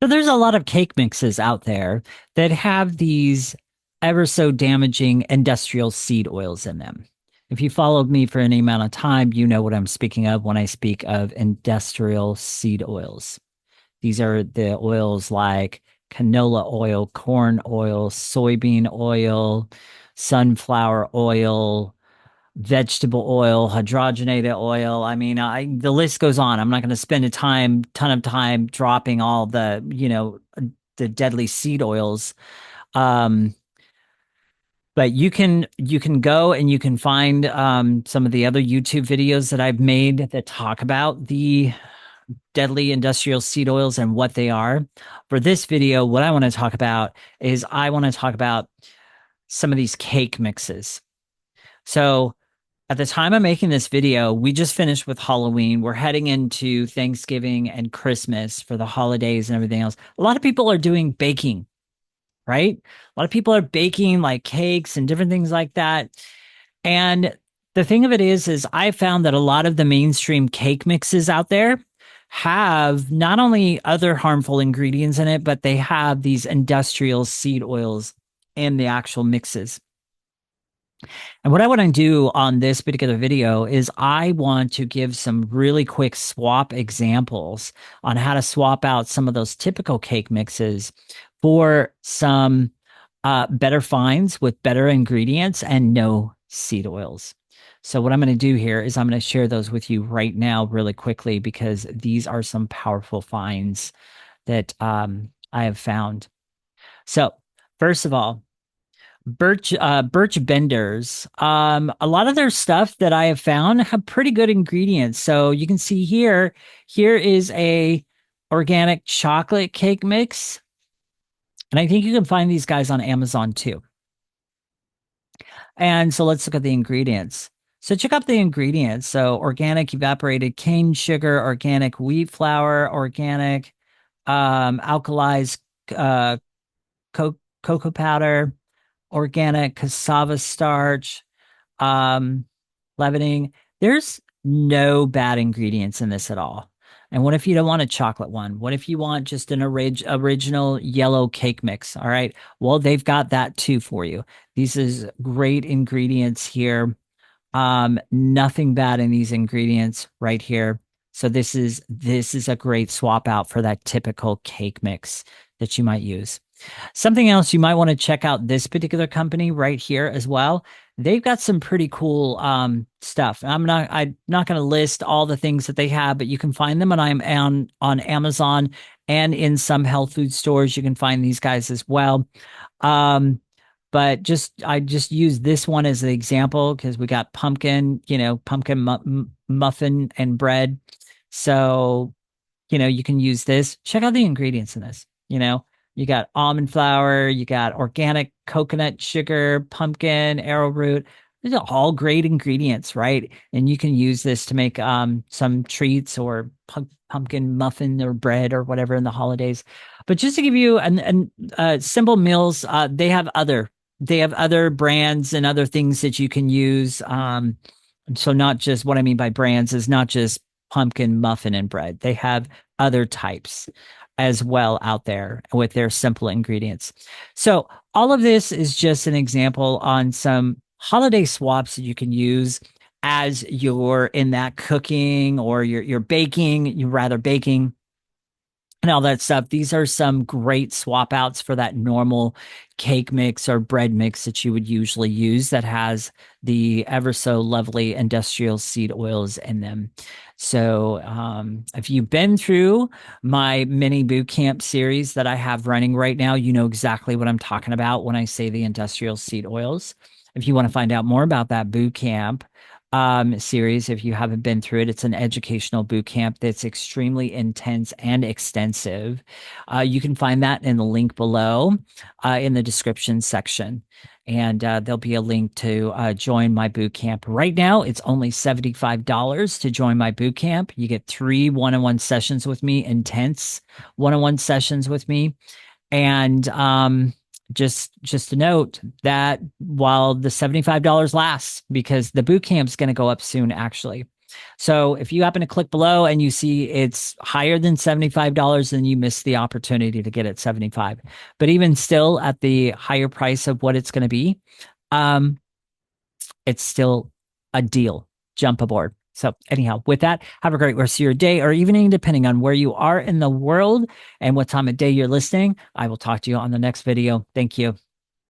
So there's a lot of cake mixes out there that have these ever so damaging industrial seed oils in them. If you followed me for any amount of time, you know what I'm speaking of when I speak of industrial seed oils. These are the oils like canola oil, corn oil, soybean oil, sunflower oil, vegetable oil, hydrogenated oil. I mean, the list goes on. I'm not going to spend ton of time dropping all the deadly seed oils. Um, but you can go and you can find some of the other YouTube videos that I've made that talk about the deadly industrial seed oils and what they are. For this video, what I want to talk about is I want to talk about some of these cake mixes. So at the time I'm making this video, we just finished with Halloween. We're heading into Thanksgiving and Christmas for the holidays and everything else. A lot of people are doing baking, right? A lot of people are baking like cakes and different things like that. And the thing of it is I found that a lot of the mainstream cake mixes out there have not only other harmful ingredients in it, but they have these industrial seed oils in the actual mixes. And what I want to do on this particular video is I want to give some really quick swap examples on how to swap out some of those typical cake mixes for some better finds with better ingredients and no seed oils. So what I'm going to do here is I'm going to share those with you right now really quickly because these are some powerful finds that I have found. So first of all, Birch Benders. A lot of their stuff that I have found have pretty good ingredients. So you can see here is a organic chocolate cake mix. And I think you can find these guys on Amazon too. And so let's look at the ingredients. So check out the ingredients. So organic evaporated cane sugar, organic wheat flour, organic alkalized uh, cocoa powder, organic cassava starch, um, leavening. There's no bad ingredients in this at all. And what if you don't want a chocolate one? What if you want just an original yellow cake mix? All right. Well, they've got that too for you. These is great ingredients here. Nothing bad in these ingredients right here. So this is a great swap out for that typical cake mix that you might use. Something else you might want to check out this particular company right here as well. They've got some pretty cool stuff. I'm not going to list all the things that they have, but you can find them on Amazon and in some health food stores. You can find these guys as well. Um, but I just use this one as an example because we got pumpkin, pumpkin muffin and bread. So, you can use this. Check out the ingredients in this. You got almond flour, you got organic coconut sugar, pumpkin, arrowroot. These are all great ingredients, right? And you can use this to make some treats or pumpkin muffin or bread or whatever in the holidays. But just to give you an simple meals, they have other brands and other things that you can use. So not just what I mean by brands is not just pumpkin muffin and bread. They have other types as well out there with their simple ingredients. So all of this is just an example on some holiday swaps that you can use as you're in that cooking or you're baking, you're rather baking and all that stuff. These are some great swap outs for that normal cake mix or bread mix that you would usually use that has the ever so lovely industrial seed oils in them. So, if you've been through my mini boot camp series that I have running right now, you know exactly what I'm talking about when I say the industrial seed oils. If you want to find out more about that boot camp, series. If you haven't been through it, it's an educational boot camp that's extremely intense and extensive. You can find that in the link below in the description section. And there'll be a link to join my boot camp. Right now, it's only $75 to join my boot camp. You get 3 one-on-one sessions with me, intense one-on-one sessions with me. And just a note that while the $75 lasts, because the boot camp's going to go up soon, actually. So if you happen to click below and you see it's higher than $75, then you missed the opportunity to get it 75. But even still at the higher price of what it's going to be, um, it's still a deal. Jump aboard. So anyhow, with that, have a great rest of your day or evening, depending on where you are in the world and what time of day you're listening. I will talk to you on the next video. Thank you.